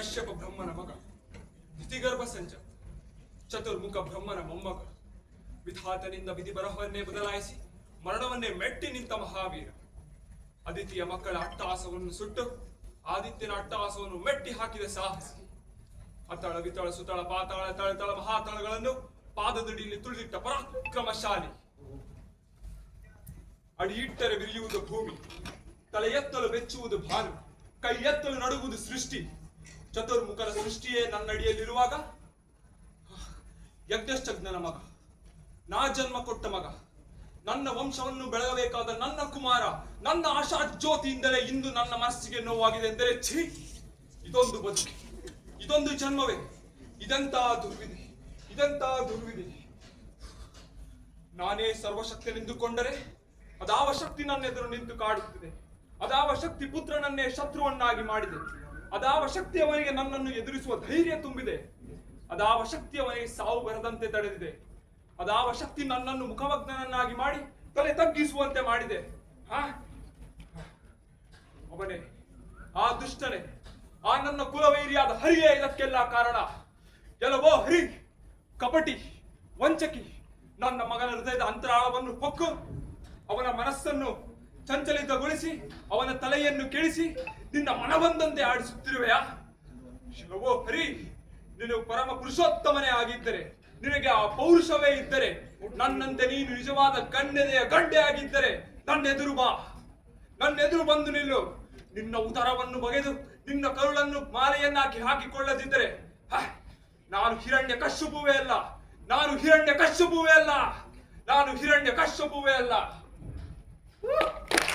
ಕಶ್ಯಪ ಬ್ರಹ್ಮನ ಮಗ, ದ್ಯುತಿಗರ್ಭ ಸಂಜ, ಚತುರ್ಮುಖ ಬ್ರಹ್ಮನ ಮೊಮ್ಮಗ, ವಿಧಾತನಿಂದ ವಿಧಿ ಬರಹವನ್ನೇ ಬದಲಾಯಿಸಿ ಮರಣವನ್ನೇ ಮೆಟ್ಟಿ ನಿಂತ ಮಹಾವೀರ, ಅದಿತಿಯ ಮಕ್ಕಳ ಅಟ್ಟಹಾಸವನ್ನು ಸುಟ್ಟು ಆದಿತ್ಯನ ಅಟ್ಟಹಾಸವನ್ನು ಮೆಟ್ಟಿ ಹಾಕಿದ ಸಾಹಸಿ, ಅತಳ ವಿತಳ ಸುತಳ ಪಾತಾಳ ತಳತಳ ಮಹಾತಳಗಳನ್ನು ಪಾದದಡಿಯಲ್ಲಿ ತುಳಿದಿಟ್ಟ ಪರಾಕ್ರಮಶಾಲಿ, ಅಡಿ ಇಟ್ಟರೆ ಬಿರಿಯುವುದು ಭೂಮಿ, ತಲೆ ಎತ್ತಲು ಬೆಚ್ಚುವುದು ಭಾನು, ಕೈ ಎತ್ತಲು ನಡುವುದು ಸೃಷ್ಟಿ, ಚತುರ್ಮುಖನ ಸೃಷ್ಟಿಯೇ ನನ್ನಡಿಯಲ್ಲಿರುವಾಗ ಯಜ್ಞಶ್ಚಜ್ಞನ ಮಗ, ನಾ ಜನ್ಮ ಕೊಟ್ಟ ಮಗ, ನನ್ನ ವಂಶವನ್ನು ಬೆಳಗಬೇಕಾದ ನನ್ನ ಕುಮಾರ, ನನ್ನ ಆಶಾ ಜ್ಯೋತಿಯಿಂದಲೇ ಇಂದು ನನ್ನ ಮನಸ್ಸಿಗೆ ನೋವಾಗಿದೆ ಎಂದರೆ ಛೀ, ಇದೊಂದು ಬದುಕಿ, ಇದೊಂದು ಜನ್ಮವೇ, ಇದೆಂತ ದುರ್ವಿಧಿ, ಇದೆಂತ ದುರ್ವಿಧಿ. ನಾನೇ ಸರ್ವಶಕ್ತಿಯೆಂದುಕೊಂಡರೆ ಅದಾವ ಶಕ್ತಿ ನನ್ನೆದುರು ನಿಂತು ಕಾಡುತ್ತಿದೆ, ಅದಾವ ಶಕ್ತಿ ಪುತ್ರನನ್ನೇ ಶತ್ರುವನ್ನಾಗಿ ಮಾಡಿದೆ, ಅದಾವ ಶಕ್ತಿ ಅವನಿಗೆ ನನ್ನನ್ನು ಎದುರಿಸುವ ಧೈರ್ಯ ತುಂಬಿದೆ, ಅದಾವ ಶಕ್ತಿ ಅವನಿಗೆ ಸಾವು ಬರದಂತೆ ತಡೆದಿದೆ, ಅದಾವ ಶಕ್ತಿ ನನ್ನನ್ನು ಮುಖಮಗ್ನನನ್ನಾಗಿ ಮಾಡಿ ತಲೆ ತಗ್ಗಿಸುವಂತೆ ಮಾಡಿದೆ. ಅವನೇ, ಆ ದುಷ್ಟನೇ, ಆ ನನ್ನ ಕುಲವೈರಿಯಾದ ಹರಿಯೇ ಇದಕ್ಕೆಲ್ಲ ಕಾರಣ. ಎಲ್ಲವೋ ಹರಿ, ಕಪಟಿ, ವಂಚಕಿ, ನನ್ನ ಮಗನ ಹೃದಯದ ಅಂತರಾಳವನ್ನು ಹೊಕ್ಕು ಅವನ ಮನಸ್ಸನ್ನು ಚಂಚಲಿತಗೊಳಿಸಿ ಅವನ ತಲೆಯನ್ನು ಕೆಳಿಸಿ ನಿನ್ನ ಮನಬಂದಂತೆ ಆಡಿಸುತ್ತಿರುವೆಯಾ? ಶಿವವೋ ಹರಿ, ನೀನು ಪರಮ ಪುರುಷೋತ್ತಮನೇ ಆಗಿದ್ದರೆ, ನಿನಗೆ ಆ ಪೌರುಷವೇ ಇದ್ದರೆ, ನನ್ನಂತೆ ನೀನು ನಿಜವಾದ ಗಂಡೆದೆಯ ಗಂಡೆ ಆಗಿದ್ದರೆ ನನ್ನೆದುರು ಬಾ, ನನ್ನೆದುರು ಬಂದು ನಿಲ್ಲು. ನಿನ್ನ ಉದರವನ್ನು ಬಗೆದು ನಿನ್ನ ಕರುಳನ್ನು ಮಾಲೆಯನ್ನಾಕಿ ಹಾಕಿಕೊಳ್ಳದಿದ್ದರೆ ನಾನು ಹಿರಣ್ಯ ಕಶ್ಯಪುವೇ ಅಲ್ಲ, ನಾನು ಹಿರಣ್ಯ ಕಶ್ಯಪುವೇ ಅಲ್ಲ, ನಾನು ಹಿರಣ್ಯ ಕಶ್ಯಪುವೇ ಅಲ್ಲ.